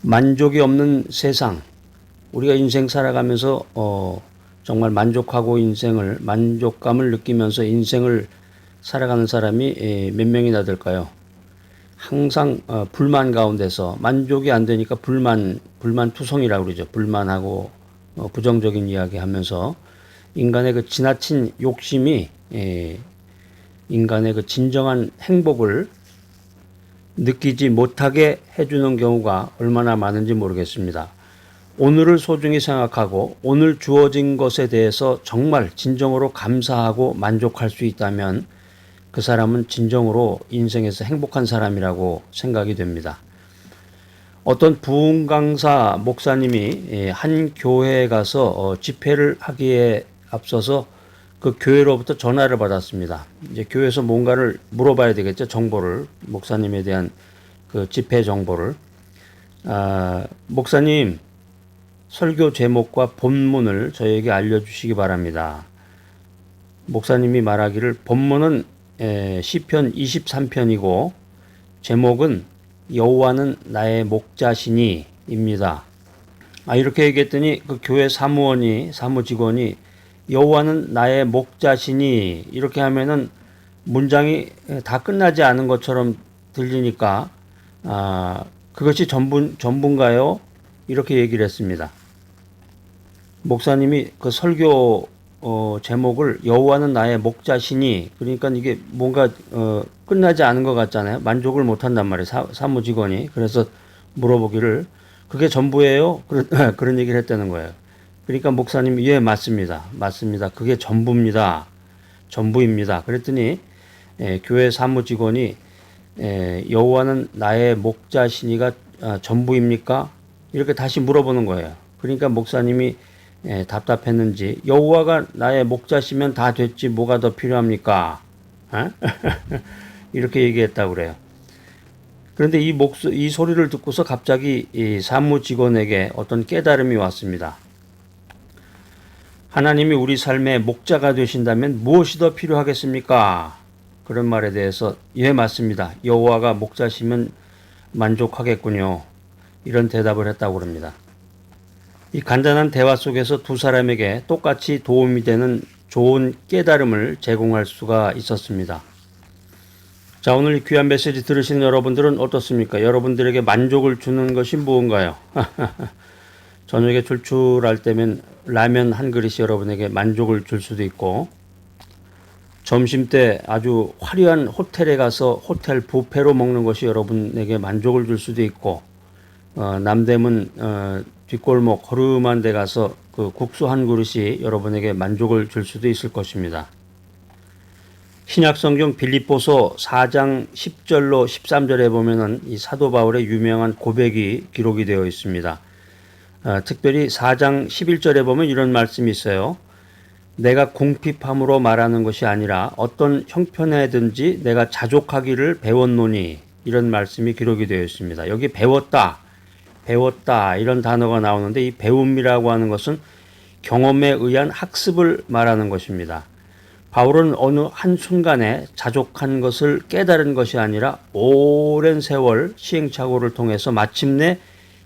만족이 없는 세상. 우리가 인생 살아가면서 정말 만족하고 만족감을 느끼면서 인생을 살아가는 사람이 몇 명이나 될까요? 항상 불만 가운데서 만족이 안 되니까 불만투성이라고 그러죠. 불만하고 부정적인 이야기 하면서 인간의 그 지나친 욕심이 인간의 그 진정한 행복을 느끼지 못하게 해주는 경우가 얼마나 많은지 모르겠습니다. 오늘을 소중히 생각하고 오늘 주어진 것에 대해서 정말 진정으로 감사하고 만족할 수 있다면 그 사람은 진정으로 인생에서 행복한 사람이라고 생각이 됩니다. 어떤 부흥 강사 목사님이 한 교회에 가서 집회를 하기에 앞서서 그 교회로부터 전화를 받았습니다. 이제 교회에서 뭔가를 물어봐야 되겠죠. 정보를, 목사님에 대한 그 집회 정보를. 목사님, 설교 제목과 본문을 저에게 알려주시기 바랍니다. 목사님이 말하기를 본문은 시편 23편이고 제목은 여호와는 나의 목자시니 입니다. 이렇게 얘기했더니 그 교회 사무직원이 여호와는 나의 목자시니 이렇게 하면은 문장이 다 끝나지 않은 것처럼 들리니까 그것이 전부인가요? 이렇게 얘기를 했습니다. 목사님이 그 설교 제목을 여호와는 나의 목자시니 그러니까 이게 뭔가 끝나지 않은 것 같잖아요. 만족을 못한단 말이에요. 사무직원이. 그래서 물어보기를 그게 전부예요? 그런 얘기를 했다는 거예요. 그러니까 목사님이 예 맞습니다. 그게 전부입니다. 전부입니다. 그랬더니 교회 사무직원이 여호와는 나의 목자시니가 전부입니까? 이렇게 다시 물어보는 거예요. 그러니까 목사님이 답답했는지 여호와가 나의 목자시면 다 됐지 뭐가 더 필요합니까? 이렇게 얘기했다고 그래요. 그런데 이 소리를 듣고서 갑자기 이 사무직원에게 어떤 깨달음이 왔습니다. 하나님이 우리 삶의 목자가 되신다면 무엇이 더 필요하겠습니까? 그런 말에 대해서 예 맞습니다. 여호와가 목자시면 만족하겠군요. 이런 대답을 했다고 합니다. 이 간단한 대화 속에서 두 사람에게 똑같이 도움이 되는 좋은 깨달음을 제공할 수가 있었습니다. 자, 오늘 이 귀한 메시지 들으시는 여러분들은 어떻습니까? 여러분들에게 만족을 주는 것이 무언가요? 저녁에 출출할 때면 라면 한 그릇이 여러분에게 만족을 줄 수도 있고 점심때 아주 화려한 호텔에 가서 호텔 뷔페로 먹는 것이 여러분에게 만족을 줄 수도 있고 남대문 뒷골목 허름한 데 가서 그 국수 한 그릇이 여러분에게 만족을 줄 수도 있을 것입니다. 신약성경 빌립보서 4장 10절로 13절에 보면은 이 사도 바울의 유명한 고백이 기록이 되어 있습니다. 특별히 4장 11절에 보면 이런 말씀이 있어요. 내가 궁핍함으로 말하는 것이 아니라 어떤 형편에든지 내가 자족하기를 배웠노니 이런 말씀이 기록이 되어 있습니다. 여기 배웠다 이런 단어가 나오는데 이 배움이라고 하는 것은 경험에 의한 학습을 말하는 것입니다. 바울은 어느 한순간에 자족한 것을 깨달은 것이 아니라 오랜 세월 시행착오를 통해서 마침내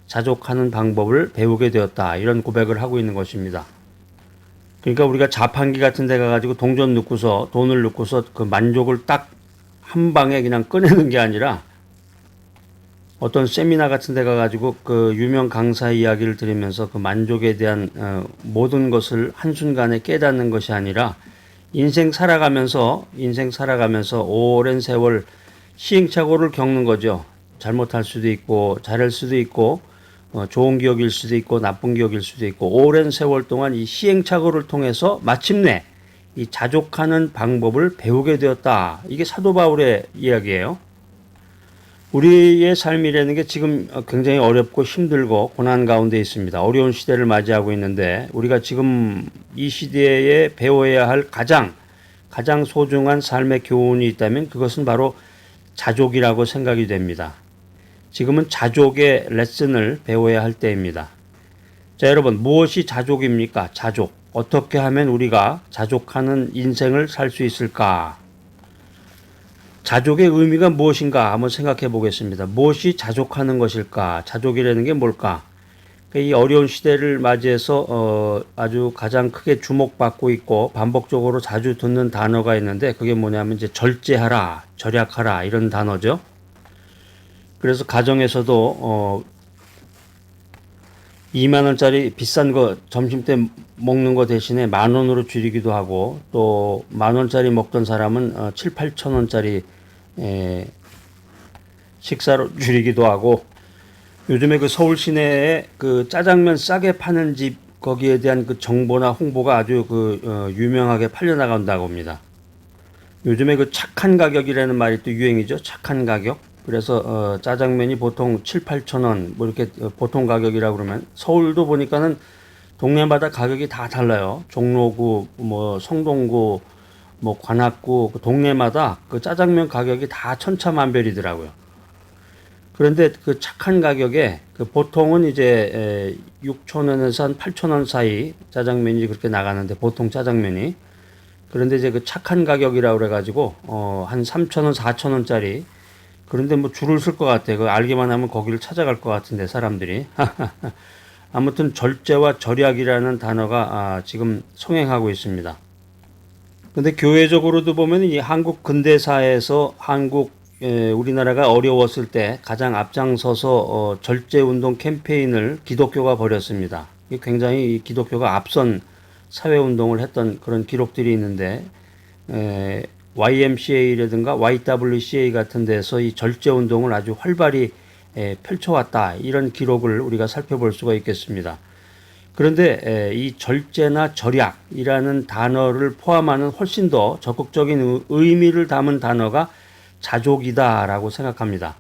자족하는 방법을 배우게 되었다. 이런 고백을 하고 있는 것입니다. 그러니까 우리가 자판기 같은 데 가가지고 돈을 넣고서 그 만족을 딱 한 방에 그냥 꺼내는 게 아니라 어떤 세미나 같은 데 가가지고 그 유명 강사 이야기를 들으면서 그 만족에 대한 모든 것을 한순간에 깨닫는 것이 아니라 인생 살아가면서 오랜 세월 시행착오를 겪는 거죠. 잘못할 수도 있고 잘할 수도 있고 좋은 기억일 수도 있고 나쁜 기억일 수도 있고 오랜 세월 동안 이 시행착오를 통해서 마침내 이 자족하는 방법을 배우게 되었다. 이게 사도 바울의 이야기예요. 우리의 삶이라는 게 지금 굉장히 어렵고 힘들고 고난 가운데 있습니다. 어려운 시대를 맞이하고 있는데 우리가 지금 이 시대에 배워야 할 가장 소중한 삶의 교훈이 있다면 그것은 바로 자족이라고 생각이 됩니다. 지금은 자족의 레슨을 배워야 할 때입니다. 자, 여러분, 무엇이 자족입니까? 자족. 어떻게 하면 우리가 자족하는 인생을 살 수 있을까? 자족의 의미가 무엇인가 한번 생각해 보겠습니다. 무엇이 자족하는 것일까? 자족이라는 게 뭘까? 이 어려운 시대를 맞이해서 아주 가장 크게 주목받고 있고 반복적으로 자주 듣는 단어가 있는데 그게 뭐냐면 이제 절제하라, 절약하라 이런 단어죠. 그래서 가정에서도 2만 원짜리 비싼 거 점심 때 먹는 거 대신에 10,000원으로 줄이기도 하고 또 10,000원짜리 먹던 사람은 7, 8천 원짜리 식사로 줄이기도 하고 요즘에 그 서울 시내에 그 짜장면 싸게 파는 집 거기에 대한 그 정보나 홍보가 아주 유명하게 팔려나간다고 합니다. 요즘에 그 착한 가격이라는 말이 또 유행이죠. 착한 가격. 그래서 짜장면이 보통 7, 8천 원 뭐 이렇게 보통 가격이라고 그러면 서울도 보니까는 동네마다 가격이 다 달라요. 종로구, 뭐 성동구, 뭐 관악구 그 동네마다 그 짜장면 가격이 다 천차만별이더라고요. 그런데 그 착한 가격에 그 보통은 이제 6,000원에서 한 8,000원 사이 짜장면이 그렇게 나가는데 보통 짜장면이 그런데 이제 그 착한 가격이라고 그래가지고 한 3,000원, 4,000원짜리 그런데 뭐 줄을 쓸 것 같아. 그 알기만 하면 거기를 찾아갈 것 같은데 사람들이. 아무튼 절제와 절약이라는 단어가 지금 성행하고 있습니다. 근데 교회적으로도 보면 이 한국 근대사에서 우리나라가 어려웠을 때 가장 앞장서서 절제 운동 캠페인을 기독교가 벌였습니다. 이게 굉장히 기독교가 앞선 사회 운동을 했던 그런 기록들이 있는데 YMCA라든가 YWCA 같은 데서 이 절제 운동을 아주 활발히 펼쳐왔다. 이런 기록을 우리가 살펴볼 수가 있겠습니다. 그런데 이 절제나 절약이라는 단어를 포함하는 훨씬 더 적극적인 의미를 담은 단어가 자족이다라고 생각합니다.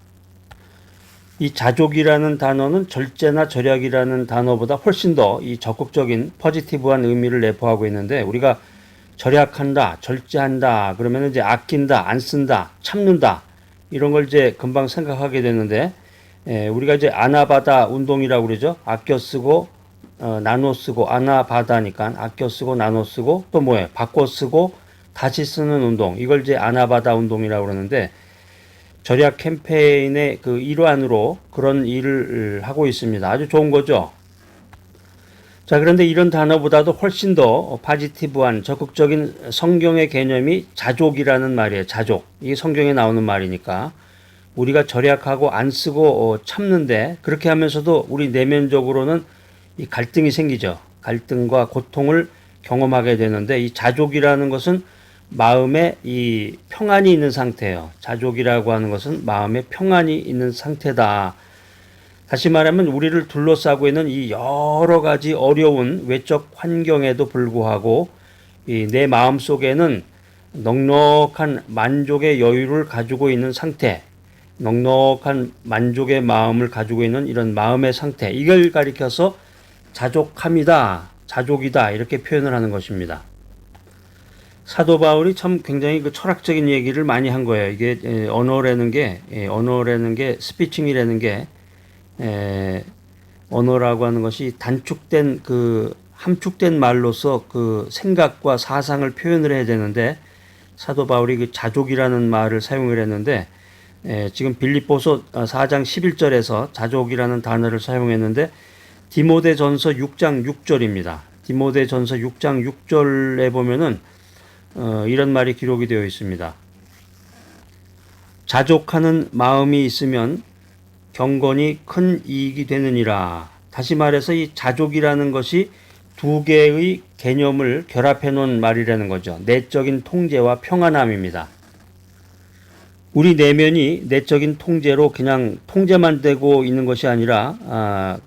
이 자족이라는 단어는 절제나 절약이라는 단어보다 훨씬 더 이 적극적인 포지티브한 의미를 내포하고 있는데 우리가 절약한다, 절제한다, 그러면 이제 아낀다, 안 쓴다, 참는다 이런 걸 이제 금방 생각하게 되는데 우리가 이제 아나바다 운동이라고 그러죠. 아껴 쓰고 나눠 쓰고 아나바다니까 아껴 쓰고 나눠 쓰고 또 뭐예요? 바꿔 쓰고 다시 쓰는 운동 이걸 이제 아나바다 운동이라고 그러는데 절약 캠페인의 그 일환으로 그런 일을 하고 있습니다. 아주 좋은 거죠. 자, 그런데 이런 단어보다도 훨씬 더 파지티브한 적극적인 성경의 개념이 자족이라는 말이에요. 자족. 이게 성경에 나오는 말이니까 우리가 절약하고 안 쓰고 참는데 그렇게 하면서도 우리 내면적으로는 이 갈등이 생기죠. 갈등과 고통을 경험하게 되는데 이 자족이라는 것은 마음에 이 평안이 있는 상태예요. 자족이라고 하는 것은 마음에 평안이 있는 상태다. 다시 말하면 우리를 둘러싸고 있는 이 여러 가지 어려운 외적 환경에도 불구하고 이 내 마음 속에는 넉넉한 만족의 여유를 가지고 있는 상태, 넉넉한 만족의 마음을 가지고 있는 이런 마음의 상태, 이걸 가리켜서 자족함이다, 자족이다 이렇게 표현을 하는 것입니다. 사도 바울이 참 굉장히 그 철학적인 얘기를 많이 한 거예요. 이게 언어라는 게 스피칭이라는 게 언어라고 하는 것이 단축된 그 함축된 말로서 그 생각과 사상을 표현을 해야 되는데 사도 바울이 그 자족이라는 말을 사용을 했는데 지금 빌립보서 4장 11절에서 자족이라는 단어를 사용했는데 디모데전서 6장 6절입니다. 디모데전서 6장 6절에 보면은 이런 말이 기록이 되어 있습니다. 자족하는 마음이 있으면 경건이 큰 이익이 되느니라. 다시 말해서 이 자족이라는 것이 두 개의 개념을 결합해 놓은 말이라는 거죠. 내적인 통제와 평안함입니다. 우리 내면이 내적인 통제로 그냥 통제만 되고 있는 것이 아니라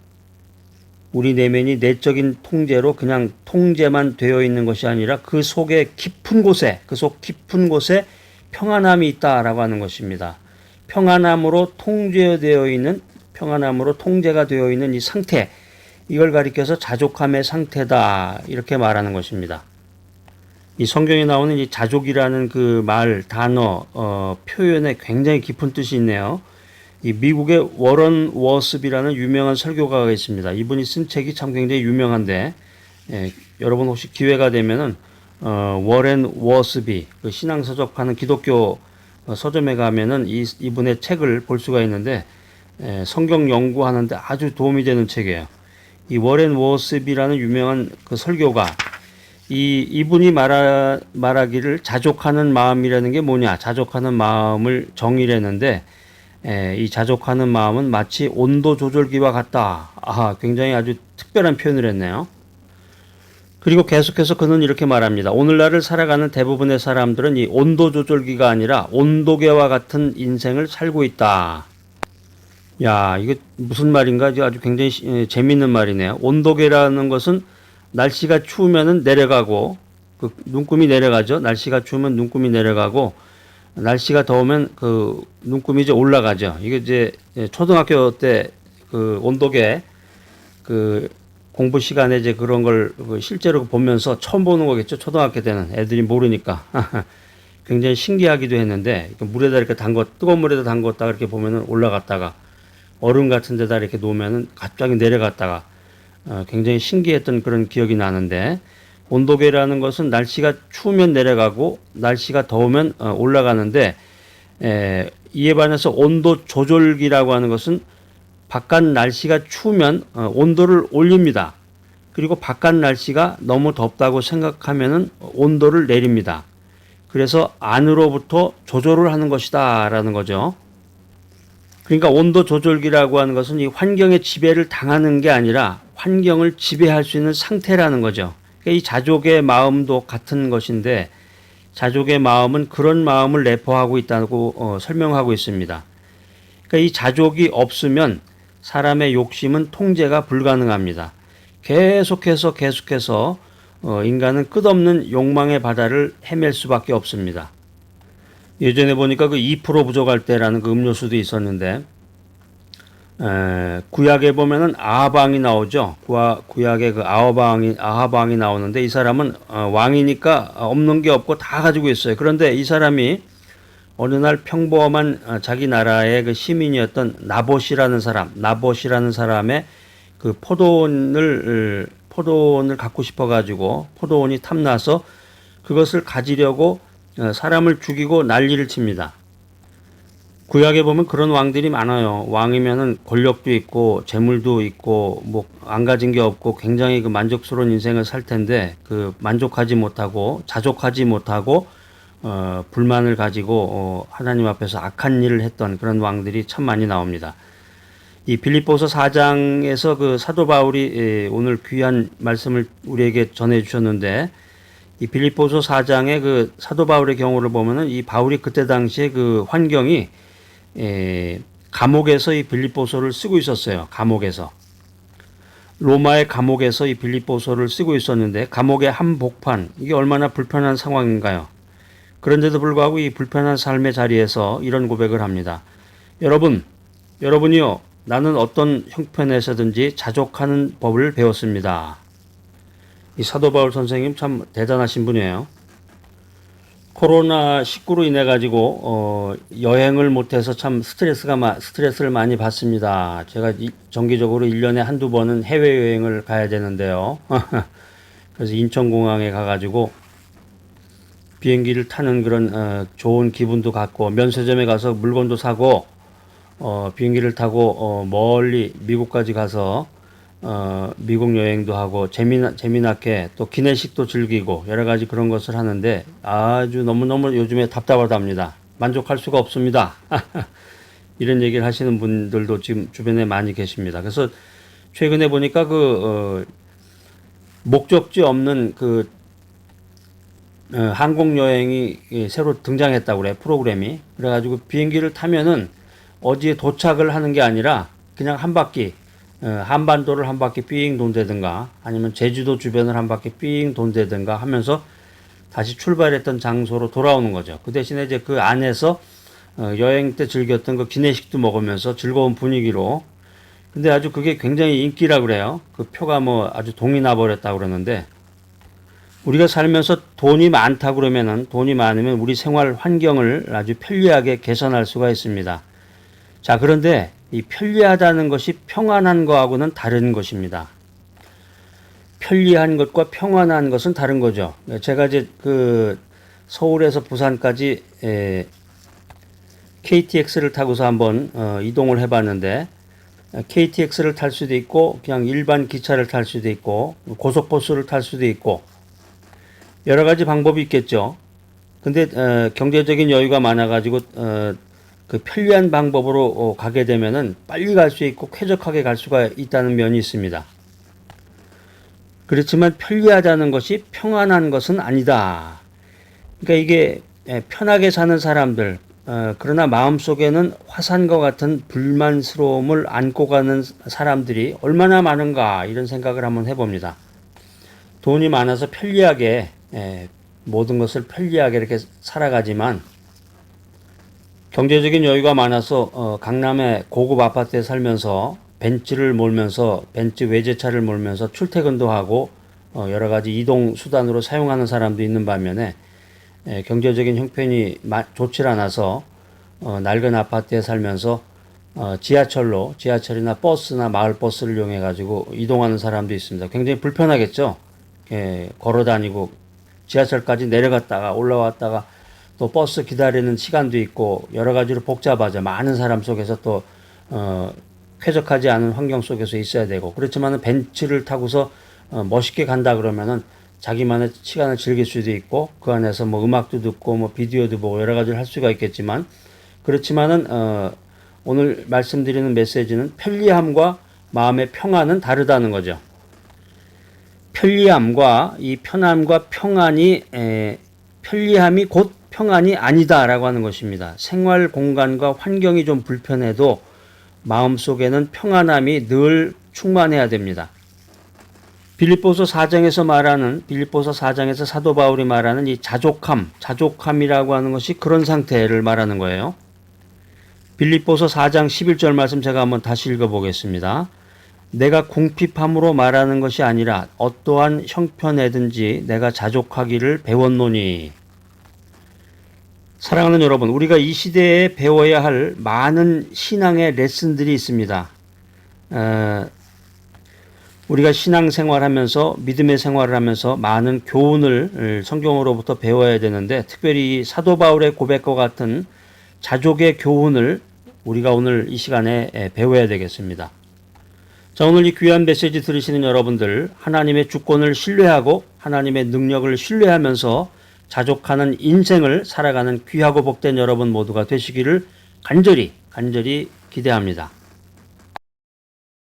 우리 내면이 내적인 통제로 그냥 통제만 되어 있는 것이 아니라 그 속에 깊은 곳에 깊은 곳에 평안함이 있다라고 하는 것입니다. 평안함으로 통제가 되어 있는 이 상태, 이걸 가리켜서 자족함의 상태다 이렇게 말하는 것입니다. 이 성경에 나오는 이 자족이라는 그 말, 단어, 표현에 굉장히 깊은 뜻이 있네요. 이 미국의 워런 워스비라는 유명한 설교가가 있습니다. 이분이 쓴 책이 참 굉장히 유명한데 여러분 혹시 기회가 되면은 워렌 워스비 그 신앙서적하는 기독교 서점에 가면은 이분의 책을 볼 수가 있는데 성경 연구하는데 아주 도움이 되는 책이에요. 이 워렌 워스비라는 유명한 그 설교가 이분이 말하기를 자족하는 마음이라는 게 뭐냐? 자족하는 마음을 정의를 했는데 이 자족하는 마음은 마치 온도 조절기와 같다. 굉장히 아주 특별한 표현을 했네요. 그리고 계속해서 그는 이렇게 말합니다. 오늘날을 살아가는 대부분의 사람들은 이 온도 조절기가 아니라 온도계와 같은 인생을 살고 있다. 야, 이게 무슨 말인가? 아주 굉장히 재밌는 말이네요. 온도계라는 것은 날씨가 추우면은 내려가고, 그 눈금이 내려가죠. 날씨가 추우면 눈금이 내려가고, 날씨가 더우면 그 눈금이 이제 올라가죠. 이게 이제 초등학교 때 그 온도계 그 공부 시간에 이제 그런 걸 실제로 보면서 처음 보는 거겠죠. 초등학교 때는 애들이 모르니까. 굉장히 신기하기도 했는데, 물에다 이렇게 뜨거운 물에다 담궜다가 이렇게 보면은 올라갔다가, 얼음 같은 데다 이렇게 놓으면은 갑자기 내려갔다가, 굉장히 신기했던 그런 기억이 나는데, 온도계라는 것은 날씨가 추우면 내려가고, 날씨가 더우면 올라가는데, 이에 반해서 온도 조절기라고 하는 것은 바깥 날씨가 추우면 온도를 올립니다. 그리고 바깥 날씨가 너무 덥다고 생각하면은 온도를 내립니다. 그래서 안으로부터 조절을 하는 것이다 라는 거죠. 그러니까 온도 조절기라고 하는 것은 이 환경의 지배를 당하는 게 아니라 환경을 지배할 수 있는 상태라는 거죠. 그러니까 이 자족의 마음도 같은 것인데 자족의 마음은 그런 마음을 내포하고 있다고 설명하고 있습니다. 그러니까 이 자족이 없으면 사람의 욕심은 통제가 불가능합니다. 계속해서 인간은 끝없는 욕망의 바다를 헤맬 수밖에 없습니다. 예전에 보니까 그 2% 부족할 때라는 그 음료수도 있었는데 구약에 보면은 아하방이 나오죠. 구약에 그 아하방이 나오는데 이 사람은 왕이니까 없는 게 없고 다 가지고 있어요. 그런데 이 사람이 어느 날 평범한 자기 나라의 그 시민이었던 나봇이라는 사람의 그 포도원을 갖고 싶어 가지고 포도원이 탐나서 그것을 가지려고 사람을 죽이고 난리를 칩니다. 구약에 보면 그런 왕들이 많아요. 왕이면은 권력도 있고 재물도 있고 뭐 안 가진 게 없고 굉장히 그 만족스러운 인생을 살 텐데 그 만족하지 못하고 자족하지 못하고 불만을 가지고 하나님 앞에서 악한 일을 했던 그런 왕들이 참 많이 나옵니다. 이 빌립보서 4장에서 그 사도 바울이 오늘 귀한 말씀을 우리에게 전해 주셨는데 이 빌립보서 4장의 그 사도 바울의 경우를 보면은 이 바울이 그때 당시에 그 환경이 감옥에서 이 빌립보서를 쓰고 있었어요. 감옥에서. 로마의 감옥에서 이 빌립보서를 쓰고 있었는데 감옥의 한복판 이게 얼마나 불편한 상황인가요? 그런데도 불구하고 이 불편한 삶의 자리에서 이런 고백을 합니다. 여러분이요, 나는 어떤 형편에서든지 자족하는 법을 배웠습니다. 이 사도 바울 선생님 참 대단하신 분이에요. 코로나19로 인해 가지고 여행을 못해서 참 스트레스를 많이 받습니다. 제가 정기적으로 1년에 한두 번은 해외여행을 가야 되는데요. 그래서 인천공항에 가가지고 비행기를 타는 그런 좋은 기분도 갖고 면세점에 가서 물건도 사고 비행기를 타고 멀리 미국까지 가서 미국 여행도 하고 재미나게 또 기내식도 즐기고 여러 가지 그런 것을 하는데 아주 너무너무 요즘에 답답하답니다. 만족할 수가 없습니다. 이런 얘기를 하시는 분들도 지금 주변에 많이 계십니다. 그래서 최근에 보니까 목적지 없는 항공 여행이 새로 등장했다고 그래, 프로그램이. 그래가지고 비행기를 타면은 어디에 도착을 하는 게 아니라 그냥 한 바퀴 한반도를 한 바퀴 삥 돈다든가 아니면 제주도 주변을 한 바퀴 삥 돈다든가 하면서 다시 출발했던 장소로 돌아오는 거죠. 그 대신에 이제 그 안에서 여행 때 즐겼던 그 기내식도 먹으면서 즐거운 분위기로. 근데 아주 그게 굉장히 인기라 그래요. 그 표가 뭐 아주 동이 나버렸다고 그러는데 우리가 살면서 돈이 많으면 우리 생활 환경을 아주 편리하게 개선할 수가 있습니다. 자, 그런데 이 편리하다는 것이 평안한 거하고는 다른 것입니다. 편리한 것과 평안한 것은 다른 거죠. 제가 이제 그 서울에서 부산까지 KTX를 타고서 한번 이동을 해봤는데 KTX를 탈 수도 있고 그냥 일반 기차를 탈 수도 있고 고속버스를 탈 수도 있고 여러 가지 방법이 있겠죠. 근데 경제적인 여유가 많아가지고 그 편리한 방법으로 가게 되면은 빨리 갈 수 있고 쾌적하게 갈 수가 있다는 면이 있습니다. 그렇지만 편리하다는 것이 평안한 것은 아니다. 그러니까 이게 편하게 사는 사람들, 그러나 마음속에는 화산과 같은 불만스러움을 안고 가는 사람들이 얼마나 많은가 이런 생각을 한번 해봅니다. 돈이 많아서 편리하게 모든 것을 편리하게 이렇게 살아가지만 경제적인 여유가 많아서 강남의 고급 아파트에 살면서 벤츠를 몰면서 벤츠 외제차를 몰면서 출퇴근도 하고 여러 가지 이동 수단으로 사용하는 사람도 있는 반면에 경제적인 형편이 좋지 않아서 낡은 아파트에 살면서 지하철이나 버스나 마을버스를 이용해 가지고 이동하는 사람도 있습니다. 굉장히 불편하겠죠. 걸어 다니고 지하철까지 내려갔다가 올라왔다가 또 버스 기다리는 시간도 있고 여러 가지로 복잡하죠. 많은 사람 속에서 또 쾌적하지 않은 환경 속에서 있어야 되고 그렇지만은 벤츠를 타고서 멋있게 간다 그러면은 자기만의 시간을 즐길 수도 있고 그 안에서 뭐 음악도 듣고 뭐 비디오도 보고 여러 가지를 할 수가 있겠지만 그렇지만은 오늘 말씀드리는 메시지는 편리함과 마음의 평안은 다르다는 거죠. 편리함과 이 편함과 평안이 편리함이 곧 평안이 아니다라고 하는 것입니다. 생활 공간과 환경이 좀 불편해도 마음속에는 평안함이 늘 충만해야 됩니다. 빌립보서 4장에서 사도 바울이 말하는 이 자족함이라고 하는 것이 그런 상태를 말하는 거예요. 빌립보서 4장 11절 말씀 제가 한번 다시 읽어보겠습니다. 내가 궁핍함으로 말하는 것이 아니라 어떠한 형편에든지 내가 자족하기를 배웠노니. 사랑하는 여러분, 우리가 이 시대에 배워야 할 많은 신앙의 레슨들이 있습니다. 우리가 신앙생활하면서 믿음의 생활을 하면서 많은 교훈을 성경으로부터 배워야 되는데 특별히 사도 바울의 고백과 같은 자족의 교훈을 우리가 오늘 이 시간에 배워야 되겠습니다. 자, 오늘 이 귀한 메시지 들으시는 여러분들 하나님의 주권을 신뢰하고 하나님의 능력을 신뢰하면서 자족하는 인생을 살아가는 귀하고 복된 여러분 모두가 되시기를 간절히 기대합니다.